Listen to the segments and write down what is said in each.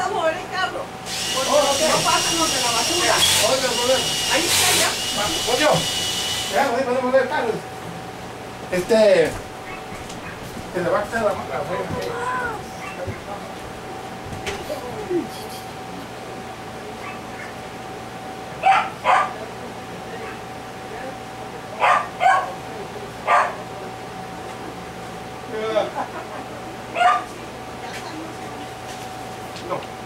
a mover el carro. Porque no pasan los de la basura. Ahí está ya. Coño, ya, podemos mover el carro. Se le va a quitar la mano. No.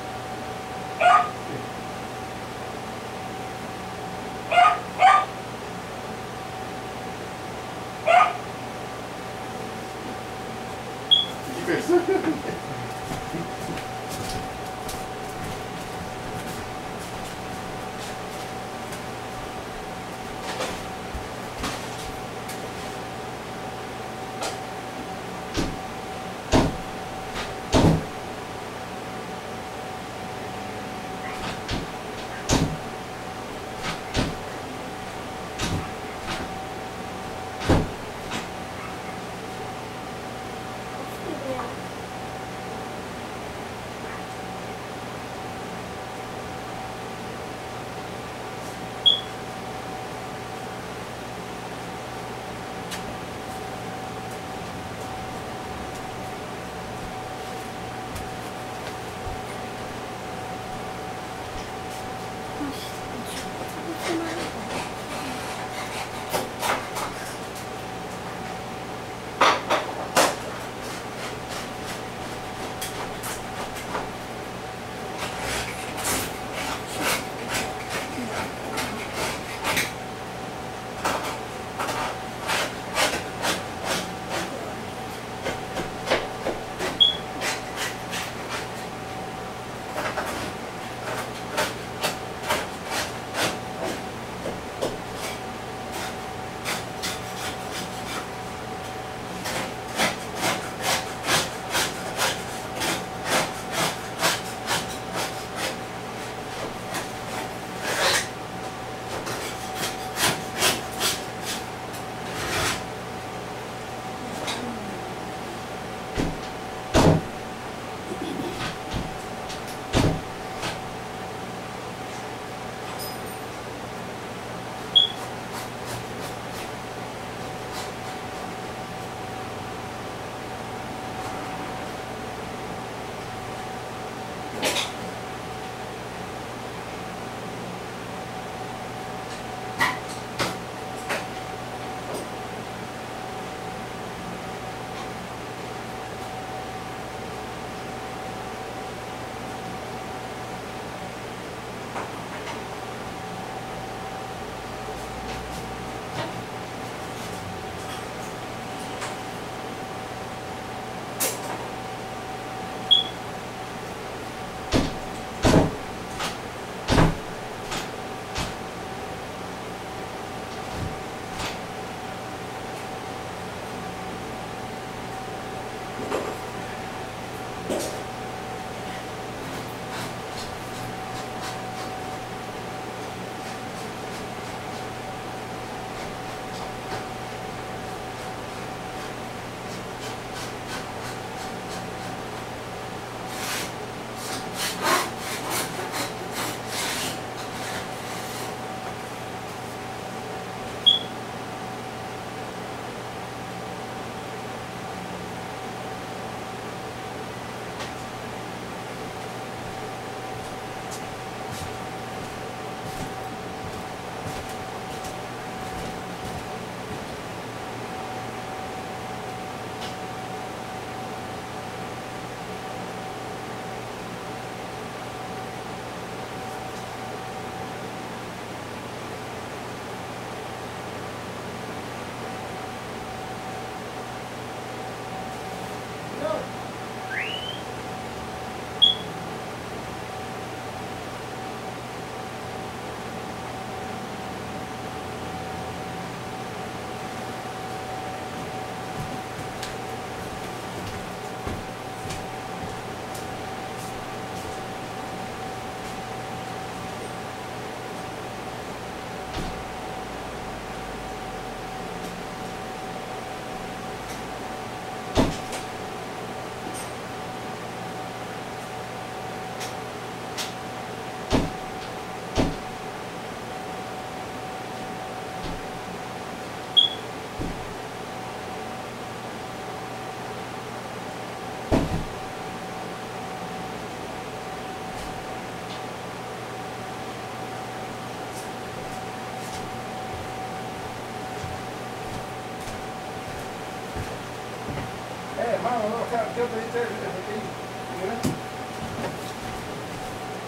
hermano, no, o sea, ¿qué te dice el pequeño?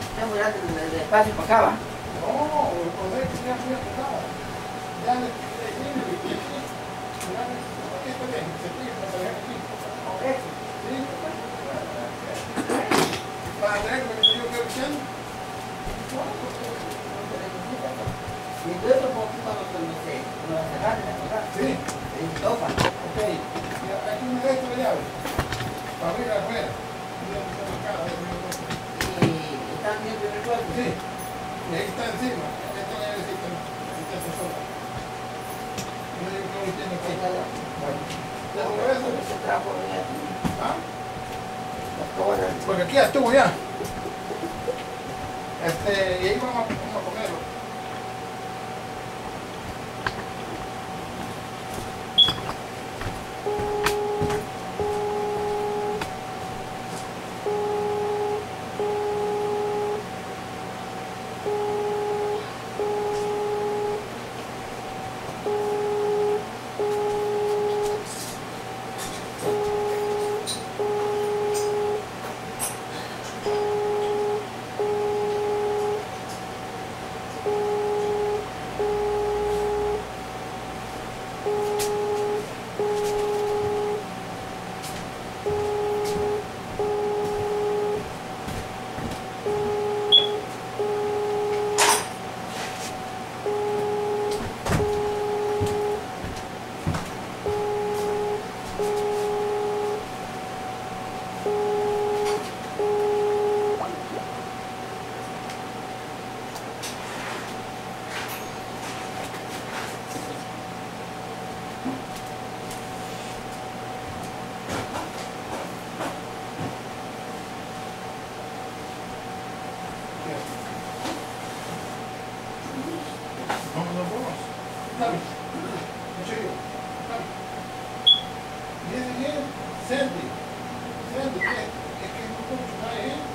Está muy grande el espacio para acá, ¿va? No, o sea, que ya muy apretado. Ya le tiene aquí está bien, se pide para salir aquí. Ok. Sí, para tener que se yo creo que sean. Y entonces poquito no sé, no la cerrar, ¿verdad? Sí. En topa. Ok. Aquí me dejo la llave. Para abrir la rueda. Y están bien el primer cuarto. Sí. Y ahí está encima. Esto necesita sola. Yo digo que hoy tiene que. Se trajo ¿Ah? la Porque aquí ya estuvo ya. Y ahí vamos a comerlo. Dame. Mucho yo. Dame. Viene bien. Sandy. Sandy, ¿qué? Es que no puedo chupar, ¿eh?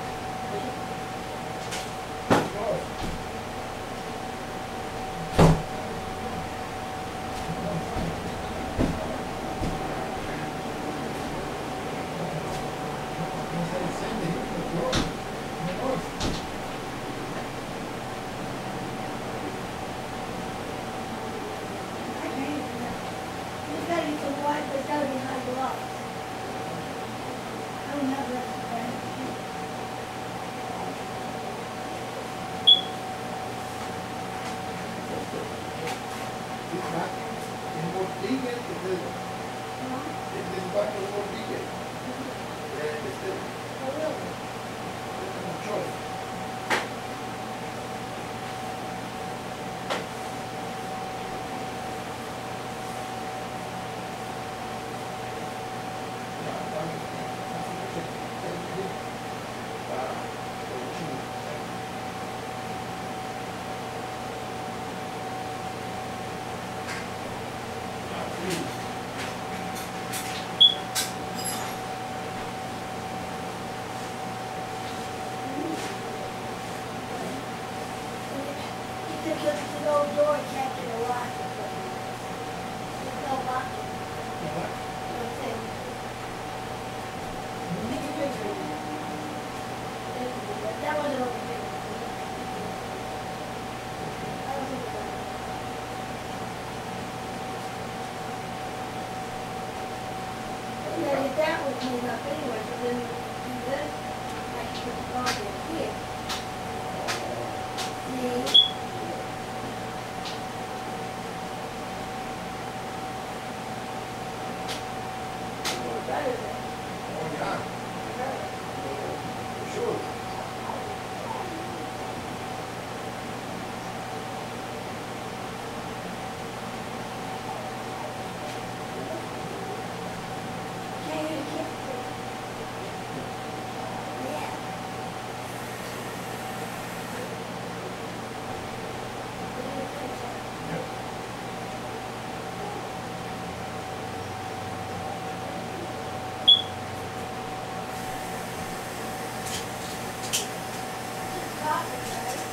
That was moved up anyway, so then do this, I can put the dog in here. See? Well, better than. Oh, yeah. For sure.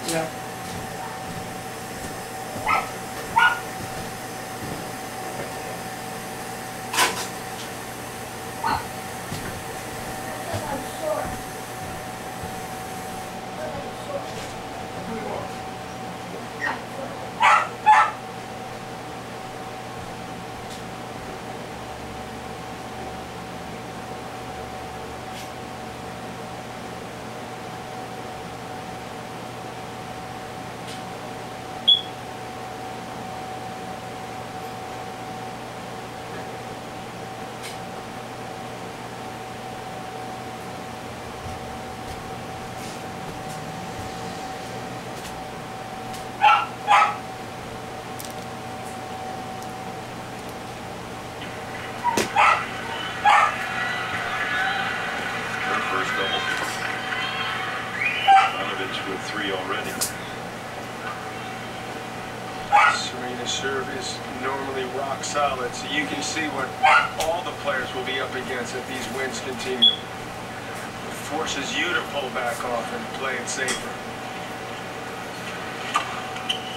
Yeah. is normally rock solid, so you can see what all the players will be up against if these wins continue. It forces you to pull back off and play it safer.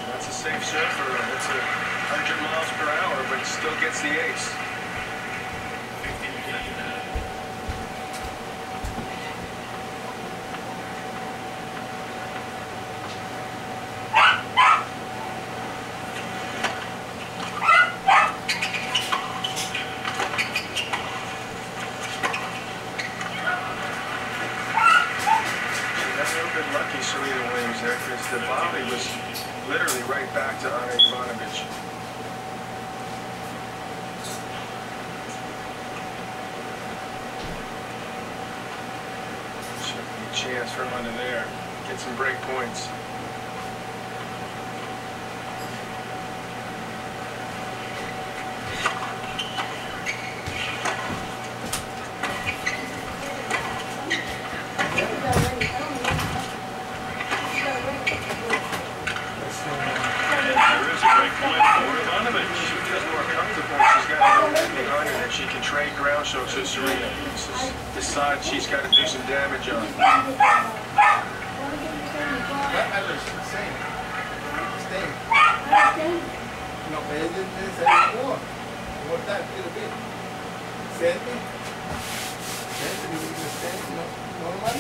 That's a safe serve for him. It's 100 miles per hour, but still gets the ace. Lucky Serena Williams there, because the volley was literally right back to Ana Ivanovic. Should be a chance for him under there. Get some break points. She can trade ground strokes with Serena. Decide she's got to do some damage on. That matters the same. Staying. No, but it didn't say more. More that little bit. Senti. Senti, you can stand normal.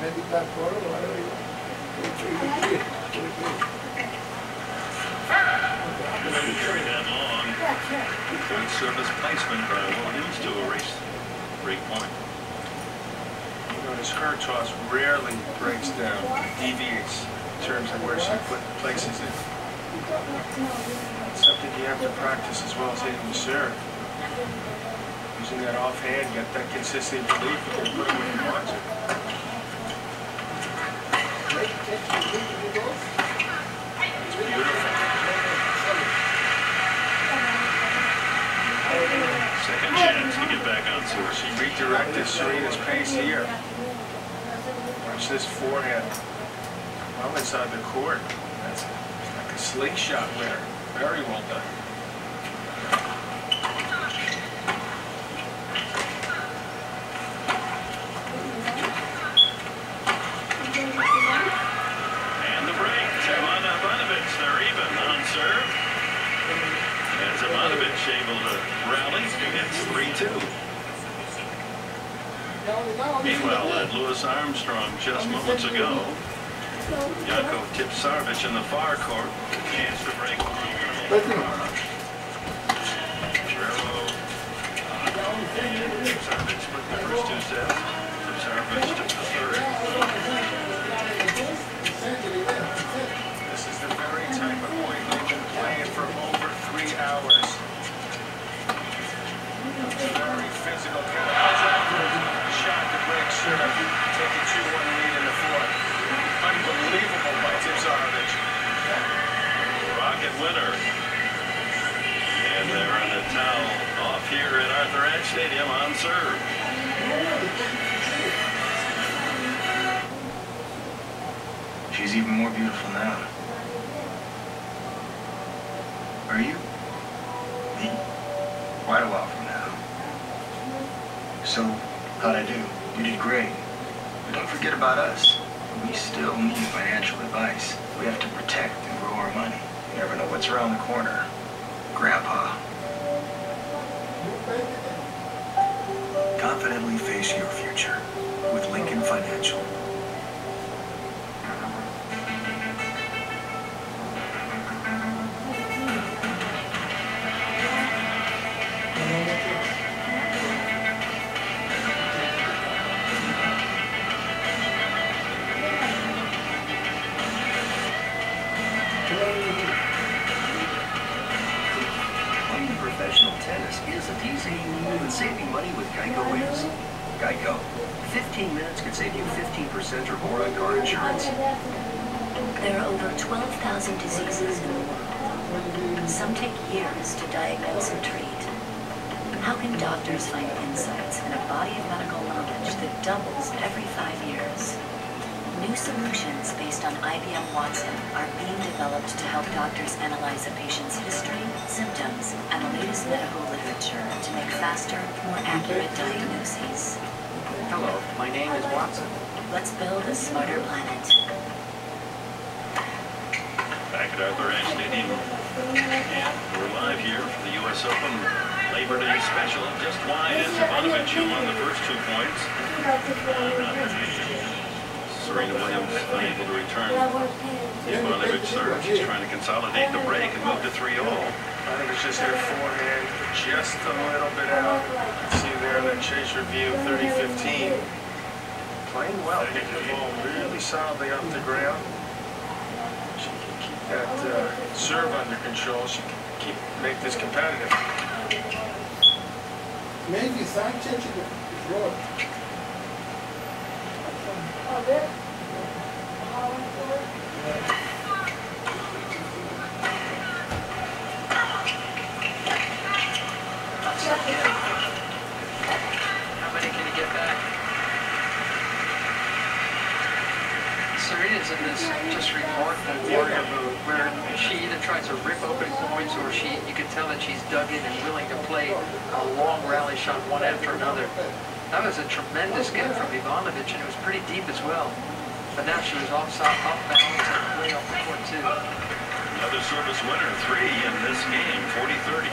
Maybe Camcorder or whatever you want. Carry that long. Good service placement by Williams to erase break point. You notice her toss rarely breaks down, deviates in terms of where she places it. It's something you have to practice as well as hitting the serve. Using that offhand, get that consistent relief, you can put it where you want to. It's beautiful. Second chance to get back on tour. She redirected Serena's pace here. Watch this forehand. Well inside the court. That's like a slingshot winner. Very well done. And the break. Ana Ivanovic, they're even on serve. As Ivanovic able to rally, it's 3-2. Meanwhile, at Louis Armstrong just moments ago, Janko Tipsarevic in the far court. Chance to break. Tipsarevic split the first two sets. Tipsarevic took the third. This is the very type of point they've been playing for over 3 hours. Very physical kind of shot to break serve. Take a 2-1 lead in the fourth. Unbelievable by Tipsarevic. Rocket winner. And they're in the towel off here at Arthur Ashe Stadium on serve. She's even more beautiful now. Are you? Me? Quite a while from now. So, how'd I do? You did great. But don't forget about us. We still need financial advice. We have to protect and grow our money. You never know what's around the corner. Grandpa. Confidently face your future with Lincoln Financial. Playing professional tennis isn't easy, but saving money with Geico is. Geico. 15 minutes could save you 15% or more on car insurance. There are over 12,000 diseases in the world. Some take years to diagnose and treat. How can doctors find insights and a body of medical knowledge that doubles every 5 years? New solutions based on IBM Watson are being developed to help doctors analyze a patient's history, symptoms, and the latest medical literature to make faster, more accurate diagnoses. Hello, my name is Watson. Let's build a smarter planet. Back at Arthur Ashe Stadium, and we're live here for the U.S. Open Labor Day special. Just wide is Ivanovic, who won the first 2 points. Serena Williams unable to return. Ivanovic serve. She's trying to consolidate the break and move to 3-all. Ivanovic just there forehand, just a little bit out. See there in that chaser view, 30-15. Playing well, hitting the ball really solidly off the ground. She can keep that serve under control. She can make this competitive. Maybe Sanchez is wrong. Oh, there? How many can you get back? Serena's in this just remarkable warrior move where she either tries to rip open points or you can tell that she's dug in and willing to play a long rally shot one after another. That was a tremendous game from Ivanovic, and it was pretty deep as well. But now she was off balance and way off the court too. Another service winner, 3 in this game, 40-30.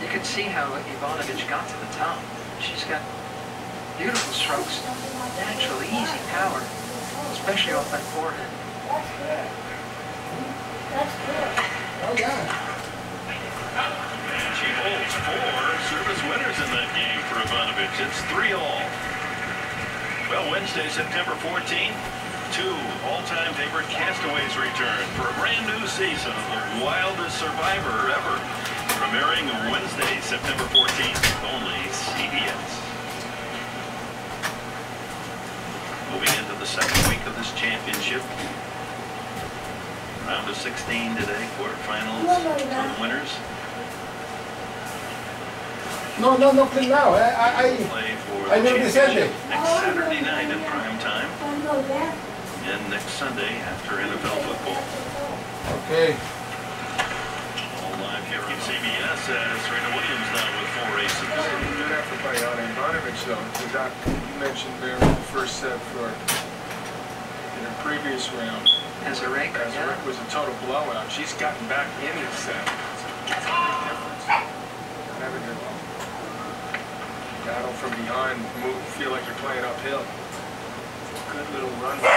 You can see how Ivanovic got to the top. She's got beautiful strokes, natural, easy power, especially off that forehand. That's good. Oh, yeah. And she holds 4 service winners in that game for Ivanovic. It's 3-all. Well, Wednesday, September 14th, 2 all-time favorite castaways return for a brand new season of the wildest survivor ever. Premiering Wednesday, September 14th, only CBS. Moving into the second week of this championship. Round of 16 today, quarterfinals for the winners. No, play now. Play for I the never said championship it. next Saturday night in prime time, and next Sunday after NFL football. Okay. All live here on CBS. Serena Williams now with 4 aces. Good effort by Ivanovic, though. You mentioned there in the first set in her previous round. Azarenka, yeah. Was a total blowout. She's gotten back in the set. It's a big difference. Having to battle from behind, feel like you're playing uphill. Good little run. You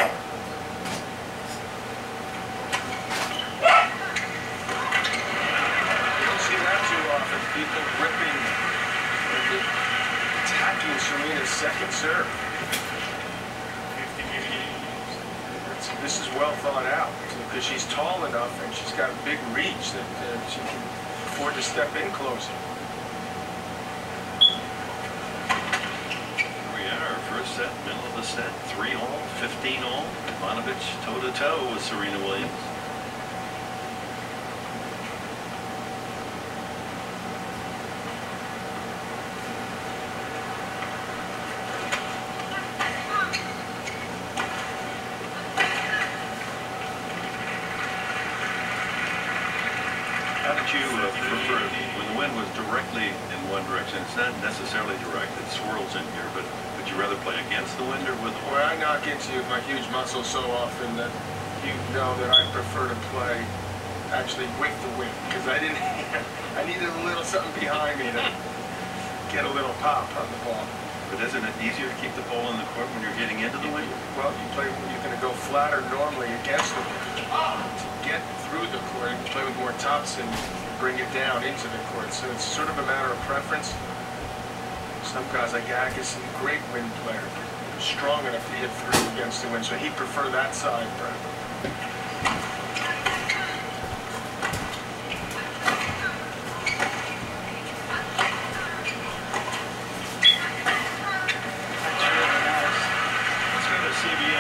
don't see that too often. People ripping and attacking Serena's second serve. This is well thought out because she's tall enough and she's got a big reach that she can afford to step in closer. First set, middle of the set, 3-all, 15-all. Ivanovic toe-to-toe with Serena Williams. How did you prefer it when the wind was directly in one direction? It's not necessarily direct, it swirls in here, but would you rather play against the wind or with the wind? Well, I knock into my huge muscles so often that you know that I prefer to play actually with the wind because I needed a little something behind me to get a little pop on the ball. But isn't it easier to keep the ball in the court when you're hitting into the wind? Well, you're going to go flatter normally against the wind. To get through the court, you play with more tops and bring it down into the court. So it's sort of a matter of preference. Some guys like Agassi, great wind player, strong enough to hit through against the wind, so he'd prefer that side, Brad.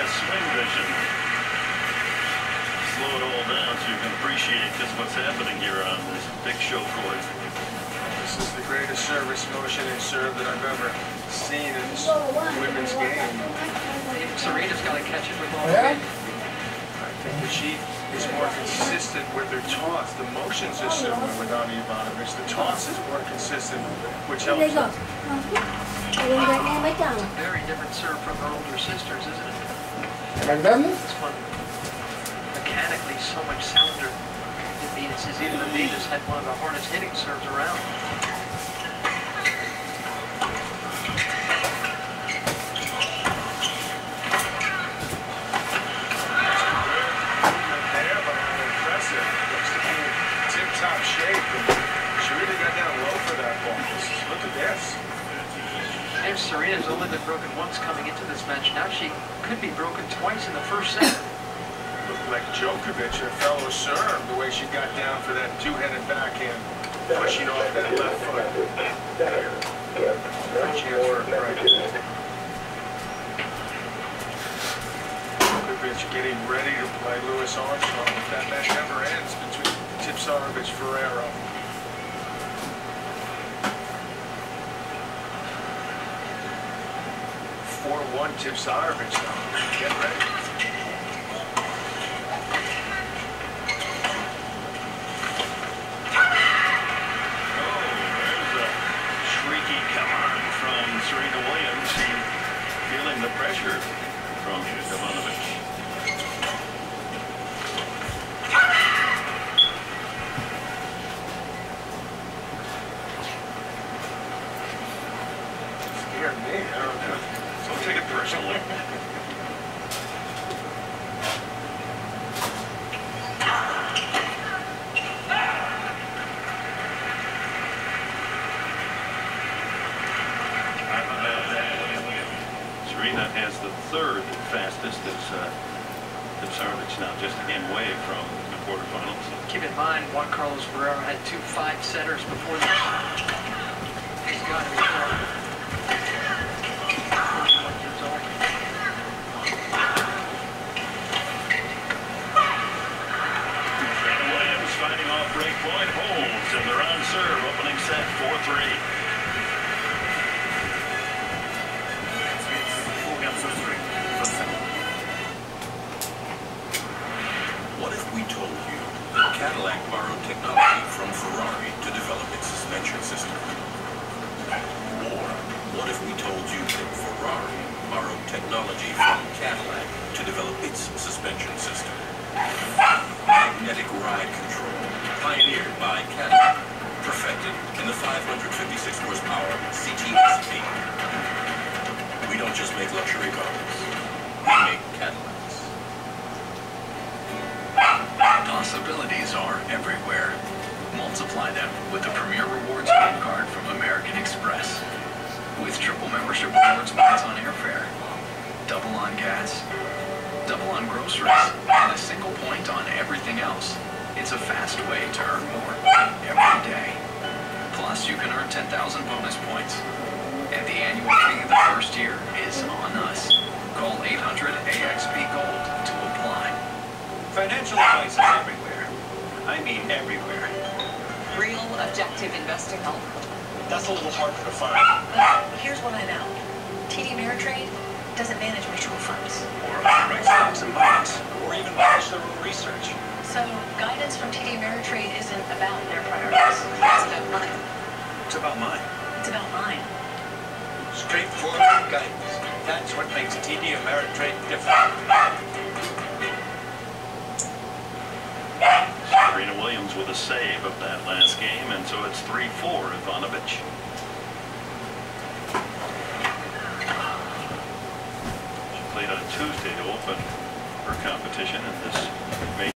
Swing vision. Slow it all down so you can appreciate just what's happening here on this big show court. This is the greatest service cleverest motion in serve that I've ever seen in this women's game. Serena's got to catch it with all Yeah? the I think that she is more consistent with her toss. The motions are similar with Ani Ivanovic. The toss is more consistent, which helps There you go. her. It's a very different serve from her older sisters, isn't it? McDonald's? This one, mechanically, so much sounder. Even Venus had one of the hardest hitting serves around. Tip-top shape, and she really got down low for that ball. Look at this. And Serena's only been broken once coming into this match. Now she could be broken twice in the first set. Looked like Djokovic, her fellow serve, the way she got down for that two-headed backhand, pushing off that left foot. Great chance for a break. Djokovic getting ready to play Louis Armstrong. That match never ends between Tipsarevic Ferrero. (4-1) Tipsarevic now. Get ready. Serena Williams feeling the pressure from Ivanovic. Scared me. I don't know. Don't take it personally. Serena has the third fastest as Tipsarevic now just a game away from the quarterfinals. Keep in mind, Juan Carlos Ferrero had 2 5-setters before this. He's got to be 41 years old. Serena Williams fighting off break point, holds, and they're on serve, opening set 4-3. What if we told you that Cadillac borrowed technology from Ferrari to develop its suspension system? Or what if we told you that Ferrari borrowed technology from Cadillac to develop its suspension system? Magnetic ride control, pioneered by Cadillac, perfected in the 556 horsepower CTSV. We don't just make luxury cars, we make Cadillacs. Possibilities are everywhere. Multiply them with the Premier Rewards Gold Card from American Express. With triple membership rewards points on airfare, double on gas, double on groceries, and a single point on everything else. It's a fast way to earn more every day. Plus, you can earn 10,000 bonus points. And the annual fee of the first year is on us. Call 800-AXB-GOLD to apply. Financial advice is everywhere. I mean everywhere. Real, objective investing help. That's a little harder to find. Here's what I know. TD Ameritrade doesn't manage mutual funds. Or underwrite stocks and bonds. Or even manage their own research. So guidance from TD Ameritrade isn't about their priorities. It's about mine. It's about mine. It's about mine. Straightforward guidance. That's what makes TD Ameritrade different. Serena Williams with a save of that last game, and so it's 3-4 Ivanovic. She played on Tuesday to open her competition in this